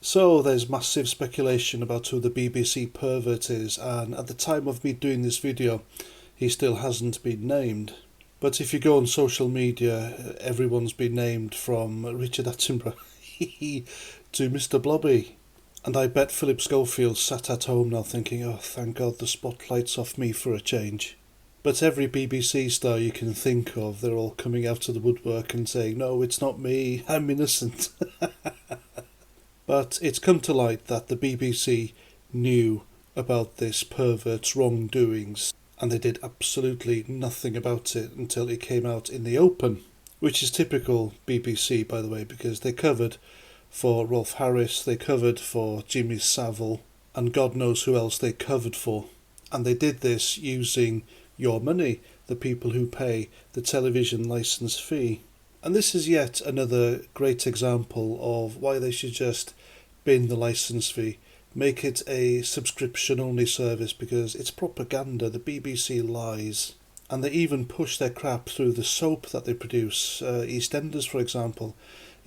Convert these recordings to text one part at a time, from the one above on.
So there's massive speculation about who the BBC pervert is, and at the time of me doing this video, he still hasn't been named. But if you go on social media, everyone's been named from Richard Attenborough to Mr. Blobby. And I bet Philip Schofield sat at home now thinking, oh, thank God the spotlight's off me for a change. But every BBC star you can think of, they're all coming out of the woodwork and saying, no, it's not me, I'm innocent. But it's come to light that the BBC knew about this pervert's wrongdoings, and they did absolutely nothing about it until it came out in the open, which is typical BBC, by the way, because they covered for Rolf Harris, they covered for Jimmy Savile, and God knows who else they covered for. And they did this using your money, the people who pay the television licence fee. And this is yet another great example of why they should just bin the licence fee, make it a subscription-only service, because it's propaganda. The BBC lies. And they even push their crap through the soap that they produce. EastEnders, for example.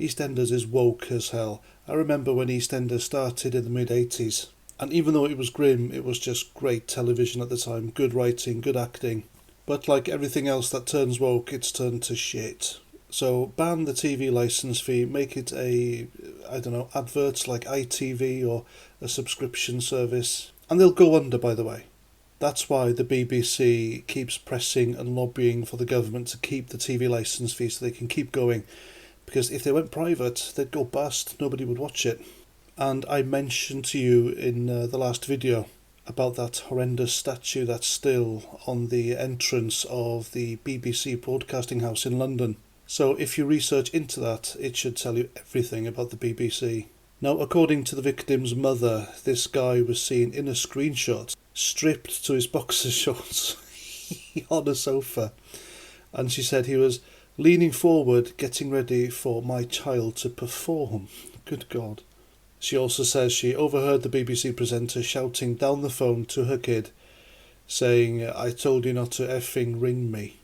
EastEnders is woke as hell. I remember when EastEnders started in the mid-80s. And even though it was grim, it was just great television at the time. Good writing, good acting. But like everything else that turns woke, it's turned to shit. So ban the TV licence fee, make it adverts like ITV or a subscription service. And they'll go under, by the way. That's why the BBC keeps pressing and lobbying for the government to keep the TV licence fee so they can keep going. Because if they went private, they'd go bust, nobody would watch it. And I mentioned to you in the last video about that horrendous statue that's still on the entrance of the BBC Broadcasting House in London. So if you research into that, it should tell you everything about the BBC. Now, according to the victim's mother, this guy was seen in a screenshot, stripped to his boxer shorts on a sofa. And she said he was leaning forward, getting ready for my child to perform. Good God. She also says she overheard the BBC presenter shouting down the phone to her kid, saying, I told you not to effing ring me.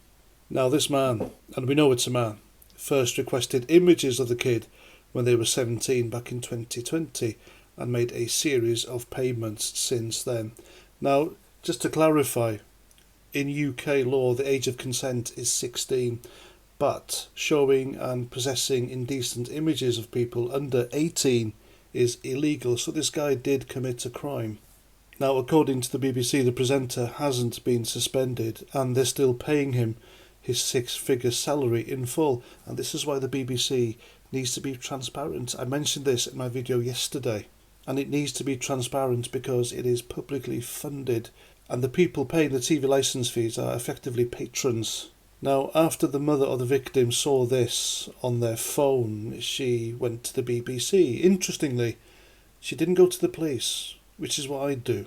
Now this man, and we know it's a man, first requested images of the kid when they were 17 back in 2020 and made a series of payments since then. Now, just to clarify, in UK law the age of consent is 16, but showing and possessing indecent images of people under 18 is illegal, so this guy did commit a crime. Now, according to the BBC, the presenter hasn't been suspended and they're still paying him his 6-figure salary in full, and this is why the BBC needs to be transparent. I mentioned this in my video yesterday, and it needs to be transparent because it is publicly funded, and the people paying the TV licence fees are effectively patrons. Now, after the mother of the victim saw this on their phone, she went to the BBC. Interestingly, she didn't go to the police, which is what I'd do.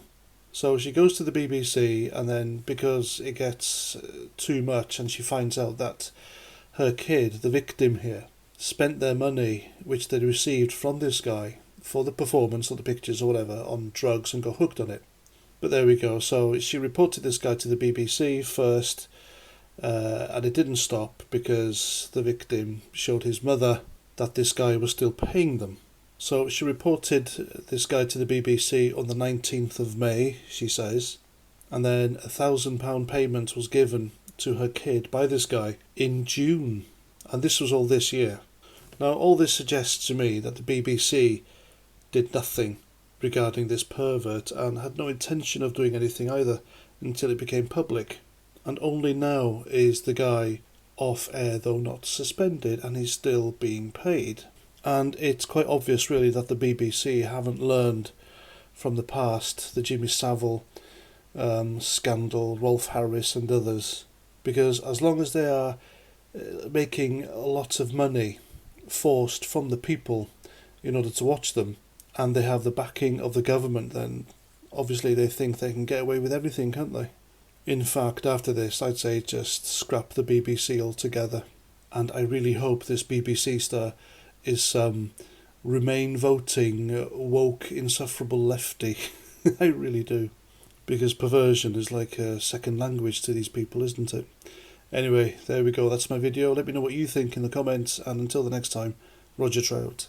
So she goes to the BBC, and then because it gets too much and she finds out that her kid, the victim here, spent their money, which they received from this guy, for the performance or the pictures or whatever, on drugs and got hooked on it. But there we go. So she reported this guy to the BBC first, and it didn't stop because the victim showed his mother that this guy was still paying them. So she reported this guy to the BBC on the 19th of May, she says, and then £1,000 payment was given to her kid by this guy in June, and this was all this year. Now, all this suggests to me that the BBC did nothing regarding this pervert and had no intention of doing anything either until it became public. And only now is the guy off air, though not suspended, and he's still being paid. And it's quite obvious, really, that the BBC haven't learned from the past, the Jimmy Savile scandal, Rolf Harris and others. Because as long as they are making a lot of money forced from the people in order to watch them, and they have the backing of the government, then obviously they think they can get away with everything, can't they? In fact, after this, I'd say just scrap the BBC altogether. And I really hope this BBC star is some Remain voting, woke, insufferable lefty. I really do. Because perversion is like a second language to these people, isn't it? Anyway, there we go. That's my video. Let me know what you think in the comments. And until the next time, Roger Trout.